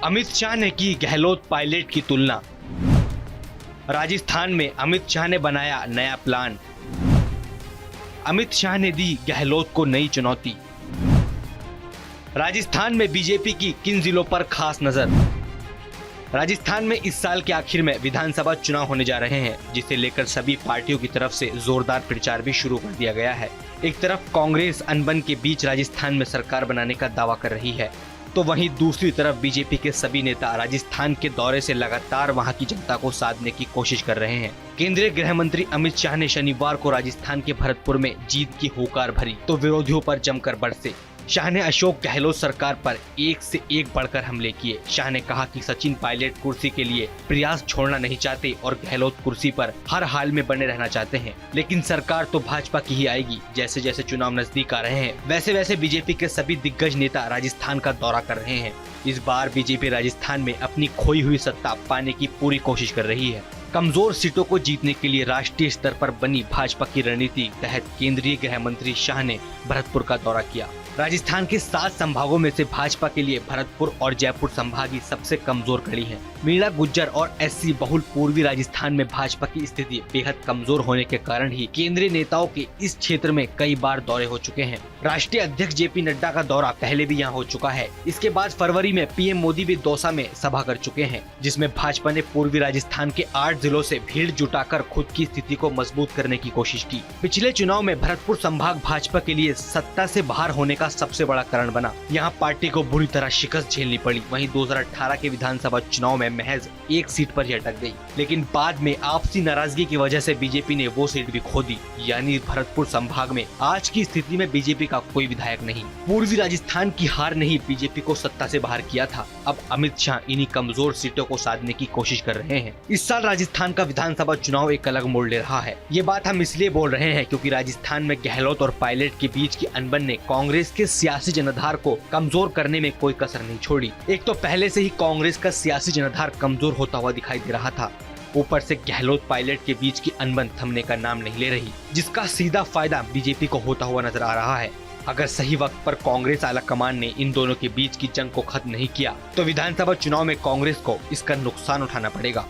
अमित शाह ने की गहलोत पायलट की तुलना। राजस्थान में अमित शाह ने बनाया नया प्लान। अमित शाह ने दी गहलोत को नई चुनौती। राजस्थान में बीजेपी की किन जिलों पर खास नजर। राजस्थान में इस साल के आखिर में विधानसभा चुनाव होने जा रहे हैं, जिसे लेकर सभी पार्टियों की तरफ से जोरदार प्रचार भी शुरू कर दिया गया है। एक तरफ कांग्रेस अनबन के बीच राजस्थान में सरकार बनाने का दावा कर रही है, तो वहीं दूसरी तरफ बीजेपी के सभी नेता राजस्थान के दौरे से लगातार वहां की जनता को साधने की कोशिश कर रहे हैं। केंद्रीय गृह मंत्री अमित शाह ने शनिवार को राजस्थान के भरतपुर में जीत की होकार भरी, तो विरोधियों पर जमकर बरसे। शाह ने अशोक गहलोत सरकार पर एक से एक बढ़कर हमले किए। शाह ने कहा कि सचिन पायलट कुर्सी के लिए प्रयास छोड़ना नहीं चाहते और गहलोत कुर्सी पर हर हाल में बने रहना चाहते हैं, लेकिन सरकार तो भाजपा की ही आएगी। जैसे जैसे चुनाव नजदीक आ रहे हैं, वैसे वैसे बीजेपी के सभी दिग्गज नेता राजस्थान का दौरा कर रहे हैं। इस बार बीजेपी राजस्थान में अपनी खोई हुई सत्ता पाने की पूरी कोशिश कर रही है। कमजोर सीटों को जीतने के लिए राष्ट्रीय स्तर पर बनी भाजपा की रणनीति तहत केंद्रीय गृह मंत्री शाह ने भरतपुर का दौरा किया। राजस्थान के 7 संभागों में से भाजपा के लिए भरतपुर और जयपुर संभाग ही सबसे कमजोर कड़ी है। मीणा, गुज्जर और एससी बहुल पूर्वी राजस्थान में भाजपा की स्थिति बेहद कमजोर होने के कारण ही केंद्रीय नेताओं के इस क्षेत्र में कई बार दौरे हो चुके हैं। राष्ट्रीय अध्यक्ष जेपी नड्डा का दौरा पहले भी यहाँ हो चुका है। इसके बाद फरवरी में पीएम मोदी भी दौसा में सभा कर चुके हैं, जिसमें भाजपा ने पूर्वी राजस्थान के 8 जिलों से भीड़ जुटाकर खुद की स्थिति को मजबूत करने की कोशिश की। पिछले चुनाव में भरतपुर संभाग भाजपा के लिए सत्ता से बाहर होने का सबसे बड़ा कारण बना। यहाँ पार्टी को बुरी तरह शिकस्त झेलनी पड़ी। वहीं 2018 के विधानसभा चुनाव में महज एक सीट पर ही अटक गई, लेकिन बाद में आपसी नाराजगी की वजह से बीजेपी ने वो सीट भी खो दी। यानी भरतपुर संभाग में आज की स्थिति में बीजेपी का कोई विधायक नहीं। पूर्वी राजस्थान की हार ने ही बीजेपी को सत्ता से बाहर किया था। अब अमित शाह इन्हीं कमजोर सीटों को साधने की कोशिश कर रहे हैं। इस साल राजस्थान का विधानसभा चुनाव एक अलग मोड़ ले रहा है। ये बात हम इसलिए बोल रहे हैं क्योंकि राजस्थान में गहलोत और पायलट के बीच की अनबन ने कांग्रेस के सियासी जनाधार को कमजोर करने में कोई कसर नहीं छोड़ी। एक तो पहले से ही कांग्रेस का सियासी जनाधार कमजोर होता हुआ दिखाई दे रहा था, ऊपर से गहलोत पायलट के बीच की अनबन थमने का नाम नहीं ले रही, जिसका सीधा फायदा बीजेपी को होता हुआ नजर आ रहा है। अगर सही वक्त पर कांग्रेस आला कमान ने इन दोनों के बीच की जंग को खत्म नहीं किया, तो विधानसभा चुनाव में कांग्रेस को इसका नुकसान उठाना पड़ेगा।